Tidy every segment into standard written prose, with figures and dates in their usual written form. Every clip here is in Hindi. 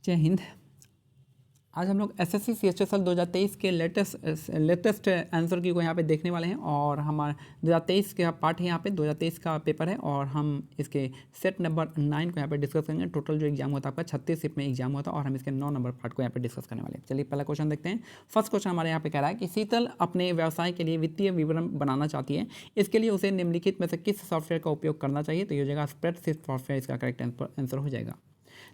जय हिंद। आज हम लोग एसएससी CHSL 2023 के लेटेस्ट आंसर की को यहाँ पे देखने वाले हैं और हमारा 2023 का पार्ट है, यहाँ पे 2023 का पेपर है और हम इसके सेट नंबर 9 को यहाँ पे डिस्कस करेंगे। टोटल जो एग्जाम होता है आपका 36 शिफ्ट में एग्जाम होता है और हम इसके 9 नंबर पार्ट को यहाँ पे डिस्कस करने वाले हैं। चलिए पहला क्वेश्चन देखते हैं। फर्स्ट क्वेश्चन हमारे यहाँ पे कह रहा है कि शीतल अपने व्यवसाय के लिए वित्तीय विवरण बनाना चाहती है, इसके लिए उसे निम्नलिखित में से किस सॉफ्टवेयर का उपयोग करना चाहिए? तो ये हो जाएगा स्प्रेडशीट सॉफ्टवेयर, इसका करेक्ट आंसर हो जाएगा।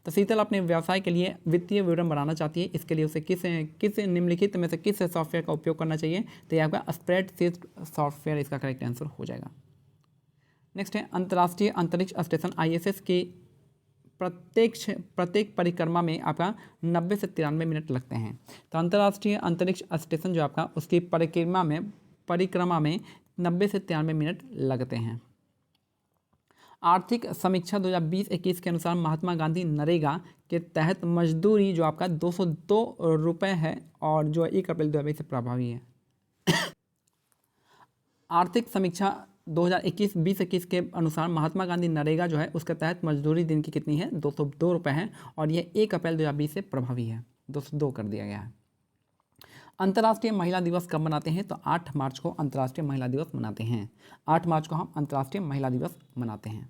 तो शीतल अपने व्यवसाय के लिए वित्तीय विवरण बनाना चाहती है, इसके लिए उसे किस निम्नलिखित में से किस सॉफ्टवेयर का उपयोग करना चाहिए? तो ये आपका स्प्रेडशीट सॉफ्टवेयर इसका करेक्ट आंसर हो जाएगा। नेक्स्ट है अंतर्राष्ट्रीय अंतरिक्ष स्टेशन ISS की प्रत्येक परिक्रमा में आपका 90 से 93 मिनट लगते हैं। तो अंतर्राष्ट्रीय अंतरिक्ष स्टेशन जो आपका उसकी परिक्रमा में 90 से 93 मिनट लगते हैं। आर्थिक समीक्षा 2020-21 के अनुसार महात्मा गांधी नरेगा के तहत मजदूरी जो आपका 202 रुपये है और जो 1 अप्रैल 2020 से प्रभावी है। आर्थिक समीक्षा 2021 के अनुसार महात्मा गांधी नरेगा जो है उसके तहत मजदूरी दिन की कितनी है? 202 रुपये है और ये 1 अप्रैल 2020 से प्रभावी है, 202 कर दिया गया है। अंतर्राष्ट्रीय महिला दिवस कब मनाते हैं? तो 8 मार्च को अंतर्राष्ट्रीय महिला दिवस मनाते हैं। 8 मार्च को हम अंतर्राष्ट्रीय महिला दिवस मनाते हैं।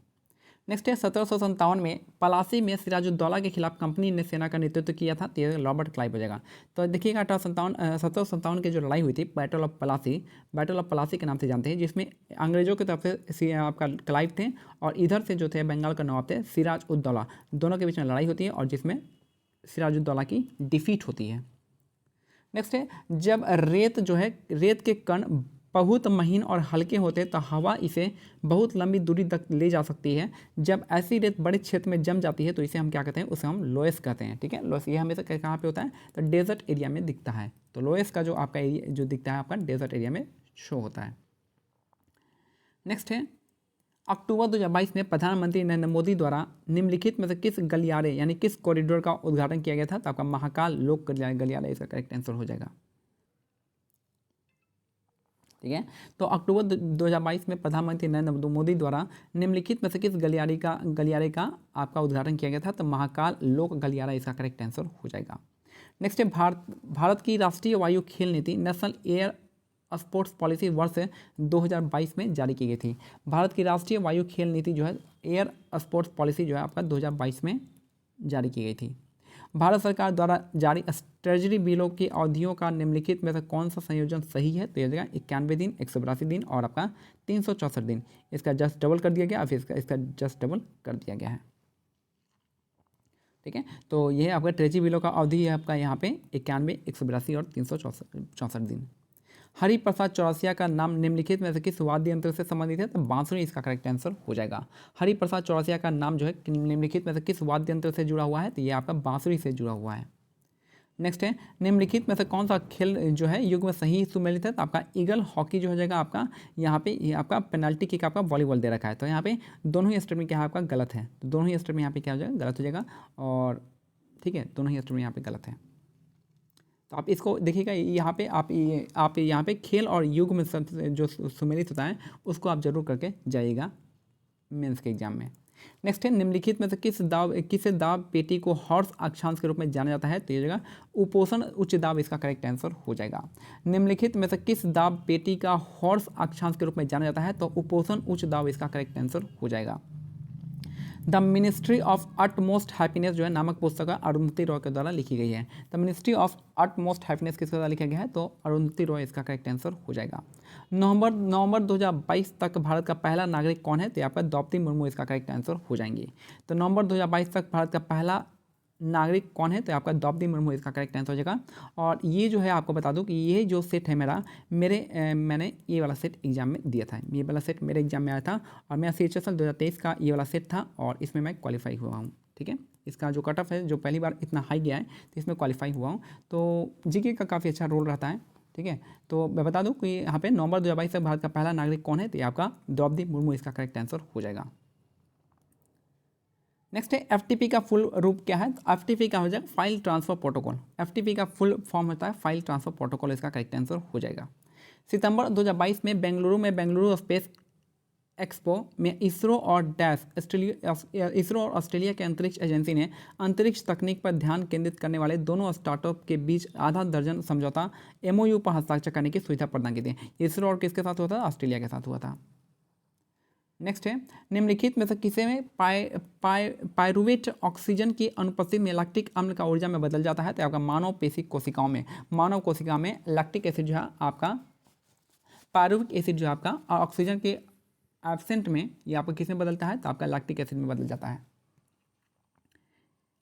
नेक्स्ट है 1757 में पलासी में सिराजुद्दौला के खिलाफ कंपनी ने सेना का नेतृत्व किया था, तो ये रॉबर्ट क्लाइव हो जाएगा। तो देखिएगा 1757 की जो लड़ाई हुई थी बैटल ऑफ पलासी के नाम से जानते हैं, जिसमें अंग्रेजों की तरफ से आपका क्लाइव थे और इधर से जो थे बंगाल का नवाब थे सिराजुद्दौला, दोनों के बीच में लड़ाई होती है और जिसमें सिराजुद्दौला की डिफीट होती है। नेक्स्ट है जब रेत के कण बहुत महीन और हल्के होते तो हवा इसे बहुत लंबी दूरी तक ले जा सकती है। जब ऐसी रेत बड़े क्षेत्र में जम जाती है तो इसे हम क्या कहते हैं? उसे हम लोएस कहते हैं। ठीक है, लोएस ये हमेशा कहाँ पे होता है? तो डेजर्ट एरिया में दिखता है। तो लोएस का जो आपका एरिया जो दिखता है आपका डेजर्ट एरिया में शो होता है। नेक्स्ट है अक्टूबर 2022 में प्रधानमंत्री नरेंद्र मोदी द्वारा निम्नलिखित में से किस गलियारे यानी किस कॉरिडोर का उद्घाटन किया गया था? तो आपका महाकाल लोक गलियारे इसका करेक्ट आंसर हो जाएगा। ठीक है, तो अक्टूबर 2022 में प्रधानमंत्री नरेंद्र मोदी द्वारा निम्नलिखित में से किस गलियारे का आपका उद्घाटन किया गया था? तो महाकाल लोक गलियारा इसका करेक्ट आंसर हो जाएगा। नेक्स्ट है भारत की राष्ट्रीय वायु खेल नीति नेशनल एयर स्पोर्ट्स पॉलिसी वर्ष 2022 में जारी की गई थी। भारत की राष्ट्रीय वायु खेल नीति जो है एयर स्पोर्ट्स पॉलिसी जो है आपका 2022 में जारी की गई थी। भारत सरकार द्वारा जारी ट्रेजरी बिलों की अवधियों का निम्नलिखित में से कौन सा संयोजन सही है? तो यह जगह 91 दिन, 182 दिन और आपका 364 दिन। इसका जस्ट डबल कर दिया गया, फिर इसका जस्ट डबल कर दिया गया है। ठीक है, तो यह आपका ट्रेजरी बिलों का अवधि है आपका यहाँ पे 91, 182 और 364 दिन। हरिप्रसाद चौरसिया का नाम निम्नलिखित में से किस वाद्य यंत्र से संबंधित है? तो बांसुरी इसका करेक्ट आंसर हो जाएगा। हरिप्रसाद चौरसिया का नाम जो है निम्नलिखित में से किस वाद्य यंत्र से जुड़ा हुआ है? तो ये आपका बांसुरी से जुड़ा हुआ है। नेक्स्ट है निम्नलिखित में से कौन सा खेल जो है युग में सही सुमेलित है? तो आपका ईगल हॉकी जो हो जाएगा आपका यहाँ पे ये आपका पेनल्टी किक आपका वॉलीबॉल दे रखा है, तो यहाँ पे दोनों ही स्टेप में क्या है आपका गलत है, तो दोनों ही स्टेप में यहाँ पे क्या हो जाएगा? गलत हो जाएगा। और ठीक है, दोनों ही स्टेप में यहाँ पे गलत है। तो आप इसको देखिएगा, यहाँ पे आप यहाँ पे खेल और युग में जो सुमेलित होता है उसको आप जरूर करके जाइएगा मेंस के एग्जाम में। नेक्स्ट है निम्नलिखित में से किस दाब पेटी को हॉर्स अक्षांश के रूप में जाना जाता है? तो ये जगह उपोषण उच्च दाब इसका करेक्ट आंसर हो जाएगा। निम्नलिखित में से किस दाब पेटी का हॉर्स अक्षांश के रूप में जाना जाता है? तो उपोषण उच्च दाब इसका करेक्ट आंसर हो जाएगा। The ministry of utmost happiness जो है नामक पुस्तक अरुंधति रॉय के द्वारा लिखी गई है। The ministry of utmost happiness किसके द्वारा लिखा गया है? तो अरुंधति रॉय इसका करेक्ट आंसर हो जाएगा। नवंबर 2022 तक भारत का पहला नागरिक कौन है? तो आपका द्रौपदी मुर्मू इसका करेक्ट आंसर हो जाएंगे। तो नवंबर 2022 तक भारत का पहला नागरिक कौन है? तो आपका द्रौपदी मुर्मू इसका करेक्ट आंसर हो जाएगा। और ये जो है आपको बता दूं कि ये जो सेट है मैंने ये वाला सेट एग्जाम में दिया था, ये वाला सेट मेरे एग्जाम में आया था और मेरा CHSL 2023 का ये वाला सेट था और इसमें मैं क्वालिफाई हुआ हूँ। ठीक है, इसका जो कट ऑफ है जो पहली बार इतना हाई गया है तो इसमें क्वालिफाई हुआ हूँ। तो जीके का काफ़ी अच्छा रोल रहता है। ठीक है, तो मैं बता दूँ कि यहाँ पे नवंबर 2022 तक भारत का पहला नागरिक कौन है? तो ये आपका द्रौपदी मुर्मू इसका करेक्ट आंसर हो जाएगा। नेक्स्ट है FTP का फुल रूप क्या है? FTP का हो जाएगा फाइल ट्रांसफर प्रोटोकॉल। FTP का फुल फॉर्म होता है फाइल ट्रांसफर प्रोटोकॉल, इसका करेक्ट आंसर हो जाएगा। सितंबर 2022 में बेंगलुरु स्पेस एक्सपो में इसरो और ऑस्ट्रेलिया के अंतरिक्ष एजेंसी ने अंतरिक्ष तकनीक पर ध्यान केंद्रित करने वाले दोनों स्टार्टअप के बीच आधा दर्जन समझौता एमओयू पर हस्ताक्षर करने की सुविधा प्रदान की थी। इसरो और किसके साथ हुआ था? ऑस्ट्रेलिया के साथ हुआ था। नेक्स्ट है, निम्नलिखित में से किसे में पायरुवेट ऑक्सीजन की अनुपस्थिति में लैक्टिक अम्ल का ऊर्जा में बदल जाता है? तो आपका मानव पेशी कोशिकाओं में, मानव कोशिका में लैक्टिक एसिड जो है आपका, पायरुविक एसिड जो है आपका ऑक्सीजन के एब्सेंट में ये आपका किस में बदलता है? तो आपका लैक्टिक एसिड में बदल जाता है।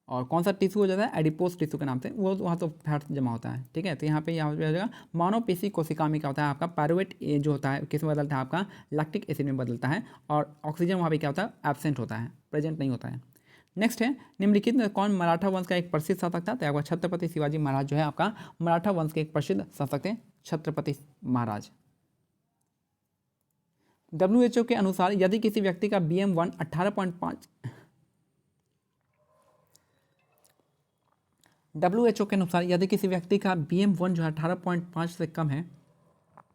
और कौन सा टिश्यू हो जाता है? एडिपोज टिश्यू के नाम से, वो वहाँ तो फैट जमा होता है। ठीक है, तो यहाँ पे हो जाएगा मानव पेशी कोशिका में क्या होता है आपका पायरुवेट जो होता है किस में बदलता है? आपका लैक्टिक एसिड में बदलता है। और ऑक्सीजन वहाँ पे क्या होता है? एब्सेंट होता है, प्रेजेंट नहीं होता है। नेक्स्ट है, निम्नलिखित में कौन मराठा वंश का एक प्रसिद्ध शासक था? तो आपका छत्रपति शिवाजी महाराज जो है आपका मराठा वंश के एक प्रसिद्ध शासक थे, छत्रपति महाराज। WHO के अनुसार यदि किसी व्यक्ति का BM1 18.5 WHO के अनुसार यदि किसी व्यक्ति का BM1 जो है 18.5 से कम है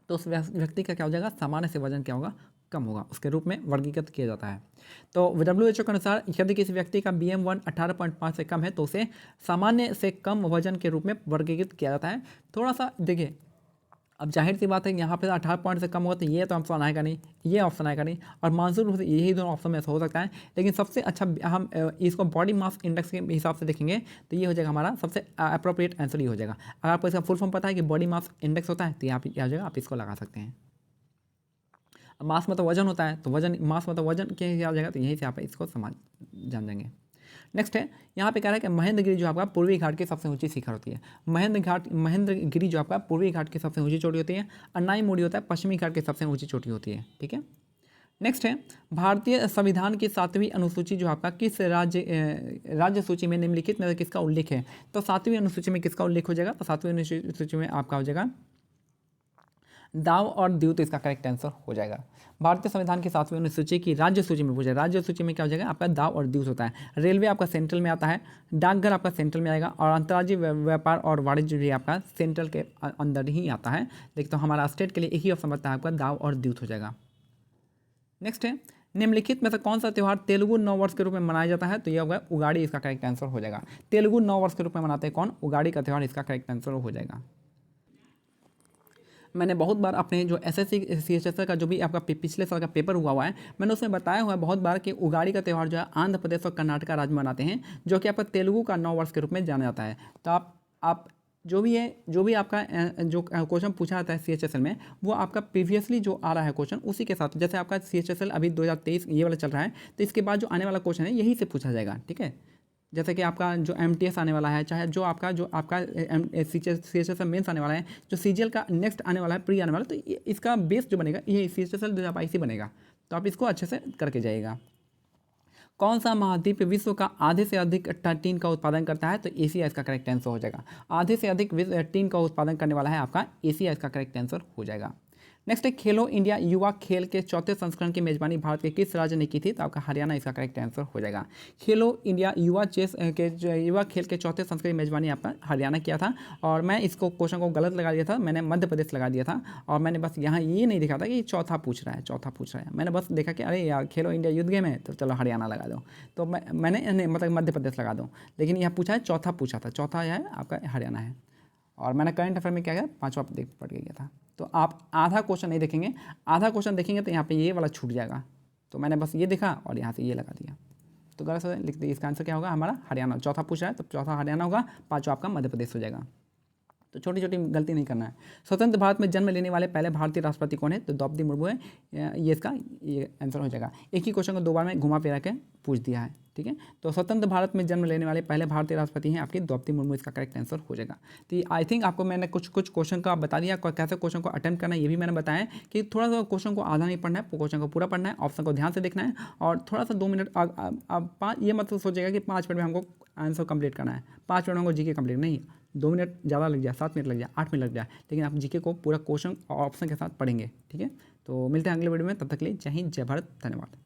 तो उस व्यक्ति का क्या हो जाएगा? सामान्य से वजन क्या होगा? कम होगा, उसके रूप में वर्गीकृत किया जाता है। तो WHO के अनुसार यदि किसी व्यक्ति का BM1 18.5 से कम है तो उसे सामान्य से कम वजन के रूप में वर्गीकृत किया जाता है। थोड़ा सा देखिए, अब जाहिर सी बात है यहाँ पे 18 पॉइंट से कम होगा तो ये तो ऑप्शन आएगा नहीं, ये ऑप्शन आएगा नहीं, और मानसून रूप से यही दोनों ऑप्शन में हो सकता है। लेकिन सबसे अच्छा हम इसको बॉडी मास इंडेक्स के हिसाब से देखेंगे तो ये हो जाएगा हमारा सबसे अप्रोप्रिएट आंसर ये हो जाएगा। अगर आपको इसका फुल फॉर्म पता है कि बॉडी मास इंडेक्स होता है तो यहाँ पे क्या हो जाएगा? आप इसको लगा सकते हैं। मास मतलब वजन होता है, तो वजन मास मतलब वजन के हिसाब जाएगा, तो यहीं से आप इसको समझ जान जाएंगे। नेक्स्ट है, यहाँ पे कह रहा है कि महेंद्रगिरी जो आपका पूर्वी घाट की सबसे ऊंची शिखर होती है। महेंद्रगिरी जो आपका पूर्वी घाट की सबसे ऊंची चोटी होती है। अन्नाई मोड़ी होता है पश्चिमी घाट की सबसे ऊंची चोटी होती है। ठीक है, नेक्स्ट है, भारतीय संविधान की 7वीं अनुसूची जो आपका किस राज्य सूची में निम्नलिखित में किसका उल्लेख है? तो 7वीं अनुसूची में किसका उल्लेख हो जाएगा? तो 7वीं अनुसूची में आपका हो जाएगा दाव और दीव, तो इसका करेक्ट आंसर हो जाएगा। भारतीय संविधान की 7वीं अनुसूची की राज्य सूची में पूछा, राज्य सूची में क्या हो जाएगा? आपका दाव और दीव होता है। रेलवे आपका सेंट्रल में आता है, डाकघर आपका सेंट्रल में आएगा, और अंतर्राज्यीय व्यापार और वाणिज्य भी आपका सेंट्रल के अंदर ही आता है। लेकिन तो हमारा स्टेट के लिए एक ही ऑप्शन बनता है आपका दाव और दीव हो जाएगा। नेक्स्ट है, निम्नलिखित में से कौन सा त्यौहार तेलुगु नव वर्ष के रूप में मनाया जाता है? तो यह होगा उगाड़ी, इसका करेक्ट आंसर हो जाएगा। तेलुगु नव वर्ष के रूप में मनाते हैं कौन? उगाड़ी का त्यौहार, इसका करेक्ट आंसर हो जाएगा। मैंने बहुत बार अपने जो SSC CHSL का जो भी आपका पिछले साल का पेपर हुआ है, मैंने उसमें बताया हुआ है बहुत बार कि उगाड़ी का त्यौहार जो है आंध्र प्रदेश और कर्नाटक राज्य में मनाते हैं, जो कि आपका तेलुगु का नव वर्ष के रूप में जाना जाता है। तो आप जो भी आपका जो क्वेश्चन पूछा जाता है CHSL में, वो आपका प्रीवियसली जो आ रहा है क्वेश्चन उसी के साथ, जैसे आपका CHSL अभी 2023 ये वाला चल रहा है, तो इसके बाद जो आने वाला क्वेश्चन है यही से पूछा जाएगा। ठीक है, जैसे कि आपका जो MTS आने वाला है, चाहे जो आपका CHSL मेंस आने वाला है, जो CGL का नेक्स्ट आने वाला है, प्री आने वाला है, तो इसका बेस जो बनेगा ये CHSL 2022 बनेगा। तो आप इसको अच्छे से करके जाइएगा। कौन सा महाद्वीप विश्व का आधे से अधिक टीन का उत्पादन करता है? तो एशिया इसका करेक्ट आंसर हो जाएगा। आधे से अधिक टीन का उत्पादन करने वाला है आपका एशिया, इसका करेक्ट आंसर हो जाएगा। नेक्स्ट है, खेलो इंडिया युवा खेल के चौथे संस्करण की मेजबानी भारत के किस राज्य ने की थी? तो आपका हरियाणा, इसका करेक्ट आंसर हो जाएगा। खेलो इंडिया युवा खेल के चौथे संस्करण की मेजबानी आपका हरियाणा किया था। और मैं इसको क्वेश्चन को गलत लगा दिया था, मैंने मध्य प्रदेश लगा दिया था, और मैंने बस यहाँ ये नहीं देखा था कि चौथा पूछ रहा है, मैंने बस देखा कि अरे यार खेलो इंडिया युद्ध गेम है तो चलो हरियाणा लगा दो, तो मैंने मतलब मध्य प्रदेश लगा दूँ, लेकिन यहाँ पूछा है चौथा, पूछा था चौथा है आपका हरियाणा है। और मैंने करंट अफेयर में क्या किया, 5वां पढ़ के गया था। तो आप आधा क्वेश्चन नहीं देखेंगे, आधा क्वेश्चन देखेंगे तो यहाँ पे ये वाला छूट जाएगा, तो मैंने बस ये देखा और यहाँ से ये लगा दिया, तो गलत से लिख दिया। इसका आंसर क्या होगा? हमारा हरियाणा। चौथा पूछ रहा है तो चौथा हरियाणा होगा, 5वां आपका मध्य प्रदेश हो जाएगा। तो छोटी छोटी गलती नहीं करना है। स्वतंत्र भारत में जन्म लेने वाले पहले भारतीय राष्ट्रपति कौन है? तो द्रौपदी मुर्मू है, ये इसका ये आंसर हो जाएगा। एक ही क्वेश्चन को 2 बार में घुमा फिरा के पूछ दिया है। ठीक है, तो स्वतंत्र भारत में जन्म लेने वाले पहले भारतीय राष्ट्रपति हैं आपकी द्रौपदी मुर्मू, इसका करेक्ट आंसर हो जाएगा। तो आई थिंक आपको मैंने कुछ क्वेश्चन का बता दिया, कैसे क्वेश्चन को अटेम्प्ट करना है ये भी मैंने बताया कि थोड़ा सा क्वेश्चन को आधा नहीं पढ़ना है, क्वेश्चन को पूरा पढ़ना है, ऑप्शन को ध्यान से देखना है, और थोड़ा सा 2 मिनट अब ये मतलब सोचेगा कि 5 मिनट में हमको आंसर कंप्लीट करना है, 5 मिनट में हमको जीके कंप्लीट नहीं, 2 मिनट ज़्यादा लग जाए, 7 मिनट लग जाए, 8 मिनट लग जाए, लेकिन आप जीके को पूरा क्वेश्चन और ऑप्शन के साथ पढ़ेंगे। ठीक है, तो मिलते हैं अगले वीडियो में, तब तक के लिए जय हिंद, जय भारत, धन्यवाद।